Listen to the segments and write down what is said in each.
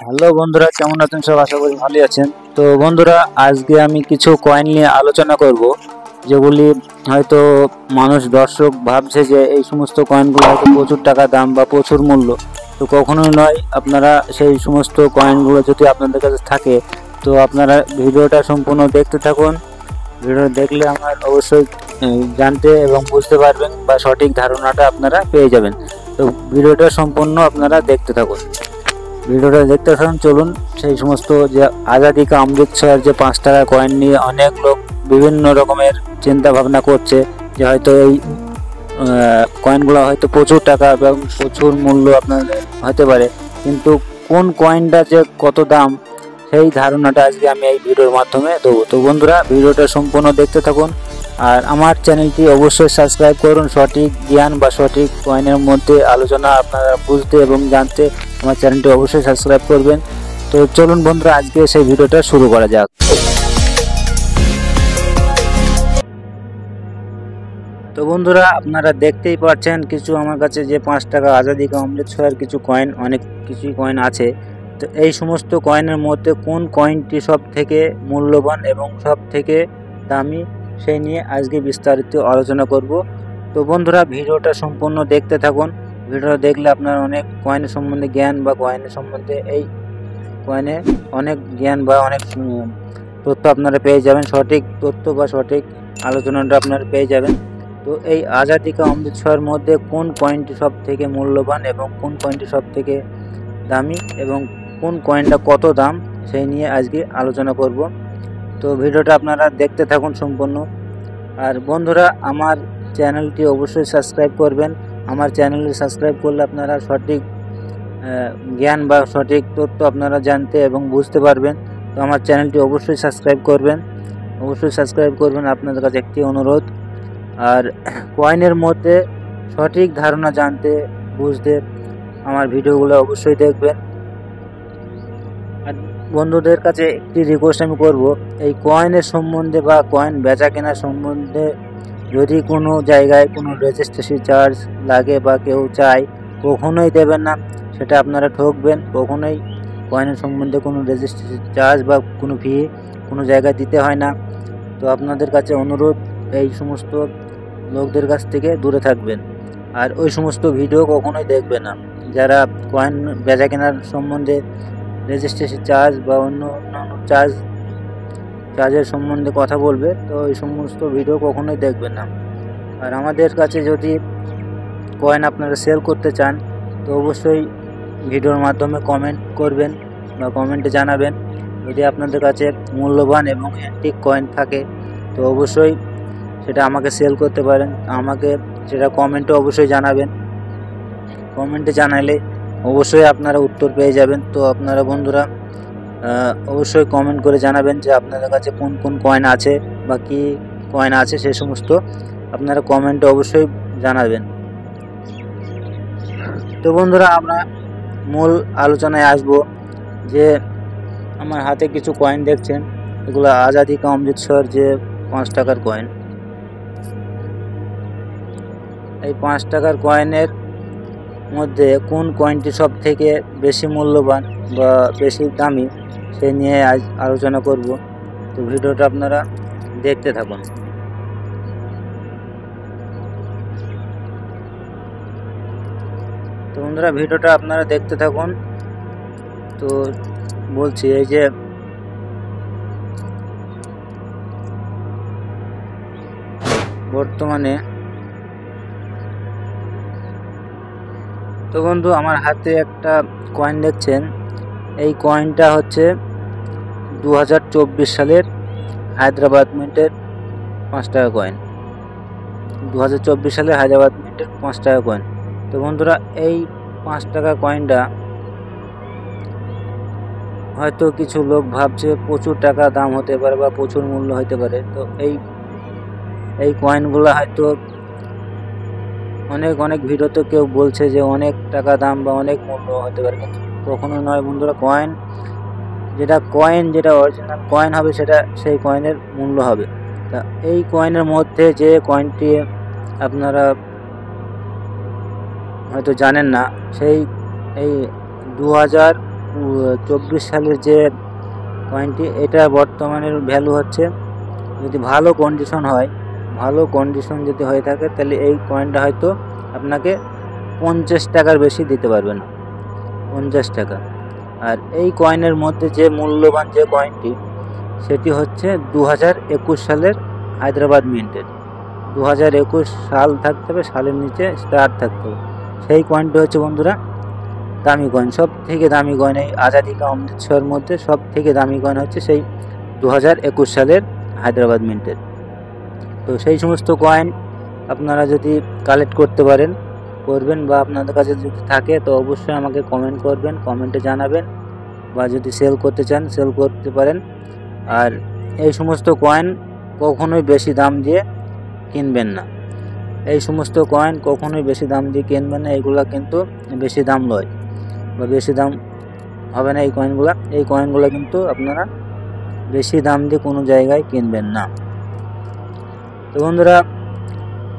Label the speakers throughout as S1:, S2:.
S1: Hello বন্ধুরা, কেমন আছেন সব? আশা করি ভালোই আছেন। তো বন্ধুরা, আজকে আমি কিছু কয়েন নিয়ে আলোচনা করব, যেগুলি হয়তো দর্শক ভাবছে যে এই সমস্ত কয়েনগুলো হয়তো প্রচুর টাকা দাম বা প্রচুর মূল্য। তো কখনোই নয়। আপনারা সেই সমস্ত কয়েনগুলো যদি আপনাদের কাছে থাকে, তো আপনারা ভিডিওটা সম্পূর্ণ দেখতে থাকুন। ভিডিও দেখলে আমার অবশ্যই জানতে এবং বুঝতে পারবেন বা সঠিক ধারণাটা আপনারা পেয়ে যাবেন। তো ভিডিওটা সম্পূর্ণ আপনারা দেখতে থাকুন। ভিডিওটা দেখতে থাকুন। চলুন, সেই সমস্ত যে আজাদি কা অমৃতসর যে 5 টাকা কয়েন নিয়ে অনেক লোক বিভিন্ন রকমের চিন্তা ভাবনা করছে যে হয়তো এই কয়েনগুলো হয়তো প্রচুর টাকা এবং প্রচুর মূল্য আপনাদের হতে পারে, কিন্তু কোন কয়েনটা যে কত দাম সেই ধারণাটা আজকে আমি এই ভিডিওর মাধ্যমে দেবো। তো বন্ধুরা, ভিডিওটা সম্পূর্ণ দেখতে থাকুন আর আমার চ্যানেলটি অবশ্যই সাবস্ক্রাইব করুন। সঠিক জ্ঞান বা সঠিক কয়েনের মধ্যে আলোচনা আপনারা বুঝতে এবং জানতে আমার চ্যানেলটি অবশ্যই সাবস্ক্রাইব করবেন। তো চলুন বন্ধুরা, আজকে সেই ভিডিওটা শুরু করা যাক। তো বন্ধুরা, আপনারা দেখতেই পাচ্ছেন কিছু আমার কাছে যে 5 টাকা আজাদি কা অমৃতসর কিছু কয়েন, অনেক কিছুই কয়েন আছে। তো এই সমস্ত কয়েনের মধ্যে কোন কয়েনটি সব থেকে মূল্যবান এবং সব থেকে দামি সেই নিয়ে আজকে বিস্তারিত আলোচনা করব। তো বন্ধুরা, ভিডিওটা সম্পূর্ণ দেখতে থাকুন। ভিডিওটা দেখলে আপনার অনেক কয়েনের সম্বন্ধে জ্ঞান বা কয়েনের সম্বন্ধে এই কয়েনে অনেক জ্ঞান বা অনেক তথ্য আপনারা পেয়ে যাবেন। সঠিক তথ্য বা সঠিক আলোচনাটা আপনারা পেয়ে যাবেন। তো এই আজাদি কা অমৃতসর মধ্যে কোন কয়েনটি সব থেকে মূল্যবান এবং কোন কয়েনটি সব থেকে দামি এবং কোন কয়েনটা কত দাম সেই নিয়ে আজকে আলোচনা করব। তো ভিডিওটা আপনারা দেখতে থাকুন সম্পূর্ণ। আর বন্ধুরা, আমার চ্যানেলটি অবশ্যই সাবস্ক্রাইব করবেন। আমার চ্যানেলটি সাবস্ক্রাইব করলে আপনারা সঠিক জ্ঞান বা সঠিক তথ্য আপনারা জানতে এবং বুঝতে পারবেন। তো আমার চ্যানেলটি অবশ্যই সাবস্ক্রাইব করবেন, আপনাদের কাছে একটি অনুরোধ। আর কয়েনের মধ্যে সঠিক ধারণা জানতে বুঝতে আমার ভিডিওগুলো অবশ্যই দেখবেন। আর বন্ধুদের কাছে একটি রিকোয়েস্ট আমি করব, এই কয়েনের সম্বন্ধে বা কয়েন বেচা কেনার সম্বন্ধে যদি কোনো জায়গায় কোনো রেজিস্ট্রেশন চার্জ লাগে বা কেউ চায়, কখনোই দেবেন না। সেটা আপনারা ঠকবেন। কখনোই কয়েনের সম্বন্ধে কোনো রেজিস্ট্রেশন চার্জ বা কোনো ফি কোনো জায়গায় দিতে হয় না। তো আপনাদের কাছে অনুরোধ, এই সমস্ত লোকদের কাছ থেকে দূরে থাকবেন আর ওই সমস্ত ভিডিও কখনোই দেখবেন না যারা কয়েন বেচা কেনার সম্বন্ধে রেজিস্ট্রেশন চার্জ বা অন্যান্য চার্জের সম্বন্ধে কথা বলবে। তো এই সমস্ত ভিডিও কখনোই দেখবেন না। আর আমাদের কাছে যদি কয়েন আপনারা সেল করতে চান, তো অবশ্যই ভিডিওর মাধ্যমে কমেন্ট করবেন বা কমেন্টে জানাবেন। যদি আপনাদের কাছে মূল্যবান এবং অ্যান্টিক কয়েন থাকে, তো অবশ্যই সেটা আমাকে সেল করতে পারেন। আমাকে সেটা কমেন্টে অবশ্যই জানাবেন। কমেন্টে জানালে অবশ্যই আপনারা উত্তর পেয়ে যাবেন। তো আপনারা বন্ধুরা অবশ্যই কমেন্ট করে জানাবেন যে আপনাদের কাছে কোন কোন কয়েন আছে বা কী কয়েন আছে, সেই সমস্ত আপনারা কমেন্টে অবশ্যই জানাবেন। তো বন্ধুরা, আমরা মূল আলোচনায় আসব যে আমার হাতে কিছু কয়েন দেখছেন, এগুলো আজাদি কা অমৃতসর যে 5 টাকার কয়েন। এই 5 টাকার কয়েনের মধ্যে কোন কয়েনটি সব থেকে বেশি মূল্যবান বা বেশি দামি সে নিয়ে আজ আলোচনা করব। তো ভিডিওটা আপনারা দেখতে থাকুন। তো বন্ধুরা, ভিডিওটা আপনারা দেখতে থাকুন। তো বলছি, এই যে বর্তমানে তো বন্ধু আমার হাতে একটা কয়েন দেখছেন, এই কয়েনটা হচ্ছে 2024 সালের হায়দ্রাবাদ মিন্টের 5 টাকা কয়েন। 2024 সালের হায়দ্রাবাদ মিন্টের 5 টাকা কয়েন। তো বন্ধুরা, এই 5 টাকা কয়েনটা হয়তো কিছু লোক ভাবছে প্রচুর টাকা দাম হতে পারে বা প্রচুর মূল্য হতে পারে। তো এই কয়েনগুলো হয়তো অনেক ভিডিওতে কেউ বলছে যে অনেক টাকা দাম বা অনেক মূল্য হতে পারে, কিন্তু কখনো নয় বন্ধুরা। কয়েন যেটা অরিজিনাল কয়েন হবে, সেটা সেই কয়েনের মূল্য হবে। তা এই কয়েনের মধ্যে যে কয়েনটি আপনারা হয়তো জানেন না, সেই এই 2024 সালের যে কয়েনটি, এটা বর্তমানের ভ্যালু হচ্ছে, যদি ভালো কন্ডিশন হয়, ভালো কন্ডিশন যদি হয়ে থাকে, তাহলে এই কয়েনটা হয়তো আপনাকে 50 টাকার বেশি দিতে পারবে না, 50 টাকা। আর এই কয়েনের মধ্যে যে মূল্যবান যে কয়েনটি, সেটি হচ্ছে 2021 সালের হায়দ্রাবাদ মিন্টের। 2021 সাল থাকতে হবে, সালের নিচে স্টার থাকতে হবে। সেই কয়েনটি হচ্ছে বন্ধুরা দামি কয়েন, সব থেকে দামি কয়েন। এই আজাদি কা অমৃতসরের মধ্যে সব থেকে দামি কয়েন হচ্ছে সেই 2021 সালের হায়দ্রাবাদ মিন্টের। তো সেই সমস্ত কয়েন আপনারা যদি কালেক্ট করতে পারেন, করবেন, বা আপনাদের কাছে যদি থাকে তো অবশ্যই আমাকে কমেন্ট করবেন, কমেন্টে জানাবেন, বা যদি সেল করতে চান সেল করতে পারেন। আর এই সমস্ত কয়েন কখনোই বেশি দাম দিয়ে কিনবেন না, এই সমস্ত কয়েন কখনোই বেশি দাম দিয়ে কিনবেন না। এগুলা কিন্তু বেশি দাম নয়, বা বেশি দাম হবে না এই কয়েনগুলো কিন্তু আপনারা বেশি দাম দিয়ে কোনো জায়গায় কিনবেন না। তো বন্ধুরা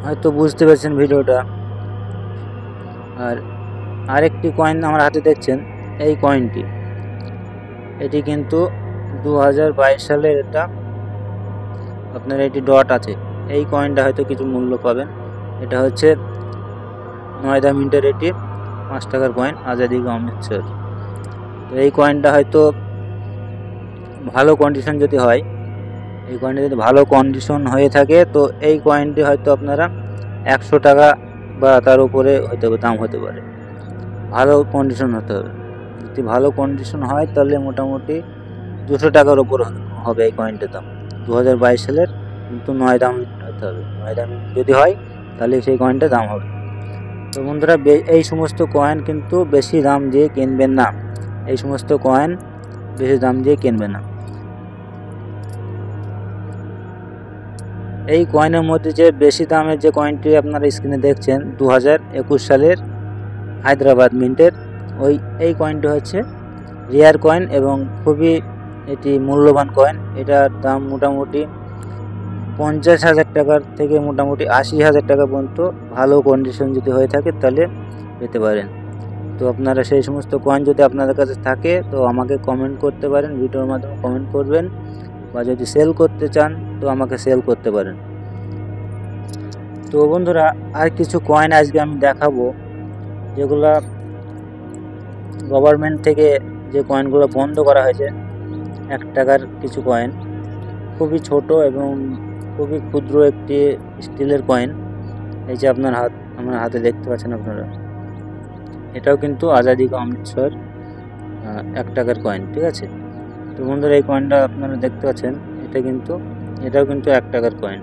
S1: হয়তো বুঝতে পেরেছেন ভিডিওটা। আর আরেকটি কয়েন আমার হাতে দেখছেন, এই কয়েনটি, এটি কিন্তু 2022 সালের, এটা আপনার এটি ডট আছে। এই কয়েনটা হয়তো কিছু মূল্য পাবেন। এটা হচ্ছে নয়দা মিন্টের, এটি 5 টাকার কয়েন, আজাদি কা অমৃতসর। তো এই কয়েনটা হয়তো ভালো কন্ডিশন যদি হয়, এই কয়েনটা যদি ভালো কন্ডিশন হয়ে থাকে, তো এই কয়েনটি হয়তো আপনারা 100 টাকা বা তার উপরে হতে দাম হতে পারে। ভালো কন্ডিশন হতে হবে, যদি ভালো কন্ডিশন হয় তাহলে মোটামুটি 200 টাকার উপর হবে এই কয়েনটার দাম। 2022 সালের কিন্তু 9 দাম হতে হবে, 9 দাম যদি হয় তাহলে সেই কয়েনটার দাম হবে। তো বন্ধুরা এই সমস্ত কয়েন কিন্তু বেশি দাম দিয়ে কিনবেন না, এই সমস্ত কয়েন বেশি দাম দিয়ে কিনবেন না। এই কয়েনের মধ্যে যে বেশি দামের যে কয়েনটি আপনারা স্ক্রিনে দেখছেন 2021 সালের হায়দ্রাবাদ মিন্টের, এই কয়েনটি হচ্ছে রেয়ার কয়েন এবং খুবই এটি মূল্যবান কয়েন। এটার দাম মোটামুটি 50,000 টাকার থেকে মোটামুটি 80,000 টাকা পর্যন্ত ভালো কন্ডিশন যদি হয়ে থাকে তাহলে পেতে পারেন। তো আপনারা সেই সমস্ত কয়েন যদি আপনাদের কাছে থাকে তো আমাকে কমেন্ট করতে পারেন, ভিডিওর মাধ্যমে কমেন্ট করবেন, বা যদি সেল করতে চান তো আমাকে সেল করতে পারেন। তো বন্ধুরা আর কিছু কয়েন আজকে আমি দেখাবো, যেগুলা গভর্নমেন্ট থেকে যে কয়েনগুলো বন্ধ করা হয়েছে, 1 টাকার কিছু কয়েন, খুবই ছোট এবং খুবই ক্ষুদ্র একটি স্টিলের কয়েন। এই যে আমার হাতে দেখতে পাচ্ছেন আপনারা, এটাও কিন্তু আজাদি কা অমৃতসর 1 টাকার কয়েন, ঠিক আছে। তো বন্ধুরা এই কয়েনটা আপনারা দেখতে পাচ্ছেন, এটাও কিন্তু 1 টাকার কয়েন,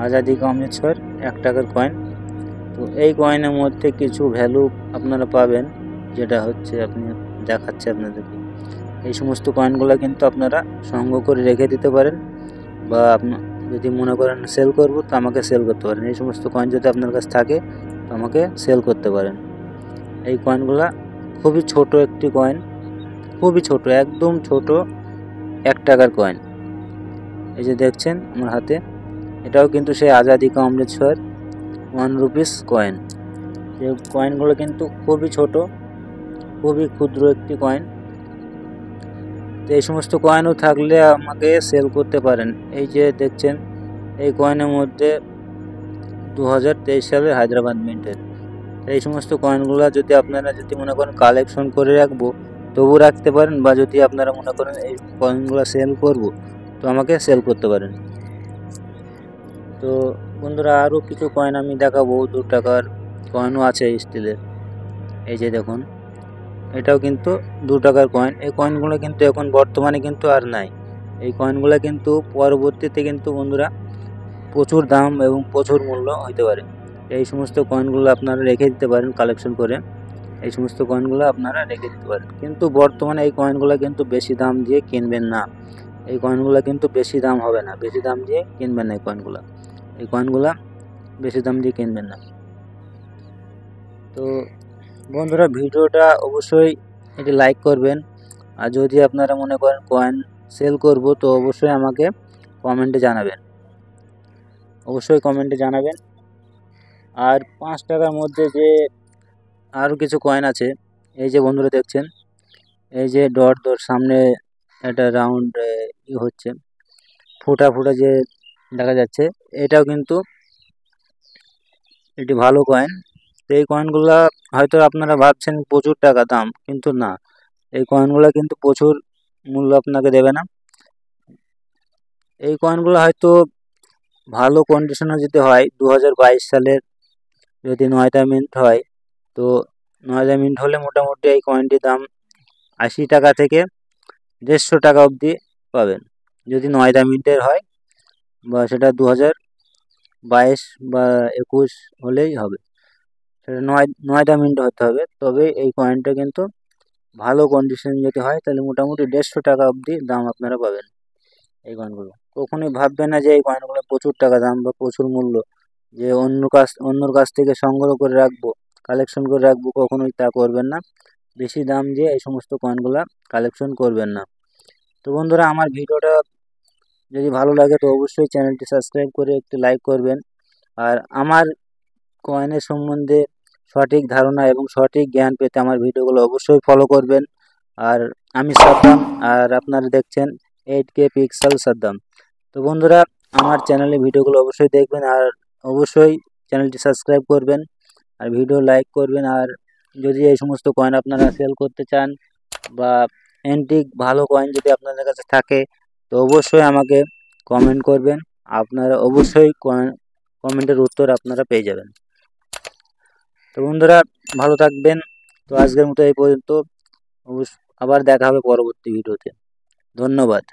S1: আজাদি কা অমৃতসর 1 টাকার কয়েন। তো এই কয়েনের মধ্যে কিছু ভ্যালু আপনারা পাবেন, যেটা হচ্ছে আপনি দেখাচ্ছে আপনাদেরকে। এই সমস্ত কয়েনগুলো কিন্তু আপনারা সংগ্রহ করে রেখে দিতে পারেন, বা আপনার যদি মনে করেন সেল করব তো আমাকে সেল করতে পারেন। এই সমস্ত কয়েন যদি আপনার কাছে থাকে তো আমাকে সেল করতে পারেন। এই কয়েনগুলা খুবই ছোট একটি কয়েন, খুবই ছোট, একদম ছোট 1 টাকার কয়েন। এই যে দেখছেন আমার হাতে, এটাও কিন্তু সেই আজাদি কা অমৃতসর 1 রুপিস কয়েন। এই কয়েনগুলো কিন্তু খুবই ছোট, খুবই ক্ষুদ্র একটি কয়েন। তো এই সমস্ত কয়েনও থাকলে আমাকে সেল করতে পারেন। এই যে দেখছেন এই কয়েনের মধ্যে 2023 সালের হায়দ্রাবাদ মিন্টের। এই সমস্ত কয়েনগুলো যদি আপনারা যদি মনে করেন কালেকশন করে রাখবো তবু রাখতে পারেন, বা যদি আপনারা মনে করেন এই কয়েনগুলো সেল করব তো আমাকে সেল করতে পারেন। তো বন্ধুরা আরও কিছু কয়েন আমি দেখাবো, 2 টাকার কয়েনও আছে স্টিলের। এই যে দেখুন, এটাও কিন্তু 2 টাকার কয়েন। এই কয়েনগুলো কিন্তু এখন বর্তমানে কিন্তু আর নাই। এই কয়েনগুলো কিন্তু পরবর্তীতে কিন্তু বন্ধুরা প্রচুর দাম এবং প্রচুর মূল্য হতে পারে। এই সমস্ত কয়েনগুলো আপনারা রেখে দিতে পারেন কালেকশন করে, এই সমস্ত কয়েনগুলো আপনারা রেখে দিতে পারেন। কিন্তু বর্তমানে এই কয়েনগুলো কিন্তু বেশি দাম দিয়ে কিনবেন না, এই কয়েনগুলো কিন্তু বেশি দাম হবে না, বেশি দাম দিয়ে কিনবেন না এই কয়েনগুলো বেশি দাম দিয়ে কিনবেন না। তো বন্ধুরা ভিডিওটা অবশ্যই এটি লাইক করবেন, আর যদি আপনারা মনে করেন কয়েন সেল করব তো অবশ্যই আমাকে কমেন্টে জানাবেন, অবশ্যই কমেন্টে জানাবেন। আর 5 টাকার মধ্যে যে আরও কিছু কয়েন আছে, এই যে বন্ধুরা দেখছেন এই যে ডট ডট সামনে একটা রাউন্ড হচ্ছে ফোঁটা ফোঁটা যে দেখা যাচ্ছে, এটাও কিন্তু একটি ভালো কয়েন। তো এই কয়েনগুলা হয়তো আপনারা ভাবছেন প্রচুর টাকা দাম, কিন্তু না, এই কয়েনগুলো কিন্তু প্রচুর মূল্য আপনাকে দেবে না। এই কয়েনগুলো হয়তো ভালো কন্ডিশনে যদি হয় 2022 সালের যদি 9টা মিন্ট হয়, তো 9টা মিন্ট হলে মোটামুটি এই কয়েনটির দাম 80 টাকা থেকে 150 টাকা অবধি পাবেন, যদি 9টা মিন্টের হয়, বা সেটা 2022 বা 21 হলেই হবে। সেটা 9টা মিনিট হতে হবে, তবে এই কয়েনটা কিন্তু ভালো কন্ডিশন যদি হয় তাহলে মোটামুটি 150 টাকা অবধি দাম আপনারা পাবেন। এই কয়েনগুলো কখনোই ভাববেন না যে এই কয়েনগুলো প্রচুর টাকা দাম বা প্রচুর মূল্য, যে অন্যর কাছ থেকে সংগ্রহ করে রাখবো, কালেকশন করে রাখবো, কখনোই তা করবেন না। বেশি দাম দিয়ে এই সমস্ত কয়েনগুলা কালেকশন করবেন না। তো বন্ধুরা, আমার ভিডিওটা যদি ভালো লাগে তো অবশ্যই চ্যানেলটি সাবস্ক্রাইব করে একটি লাইক করবেন। আর আমার কয়েনের সম্বন্ধে সঠিক ধারণা এবং সঠিক জ্ঞান পেতে আমার ভিডিওগুলো অবশ্যই ফলো করবেন। আর আমি সাদ্দাম, আর আপনারা দেখছেন 8K পিক্সেল সাদ্দাম। তো বন্ধুরা, আমার চ্যানেলে ভিডিওগুলো অবশ্যই দেখবেন, আর অবশ্যই চ্যানেলটি সাবস্ক্রাইব করবেন, আর ভিডিও লাইক করবেন। আর যদি এই সমস্ত কয়েন আপনারা সেল করতে চান বা অ্যান্টিক ভালো কয়েন যদি আপনাদের কাছে থাকে, তো অবশ্যই আমাকে কমেন্ট করবেন। আপনারা অবশ্যই কমেন্টের উত্তর আপনারা পেয়ে যাবেন। তো বন্ধুরা, ভালো থাকবেন। তো আজকের মতো এই পর্যন্ত। আবার দেখা হবে পরবর্তী ভিডিওতে। ধন্যবাদ।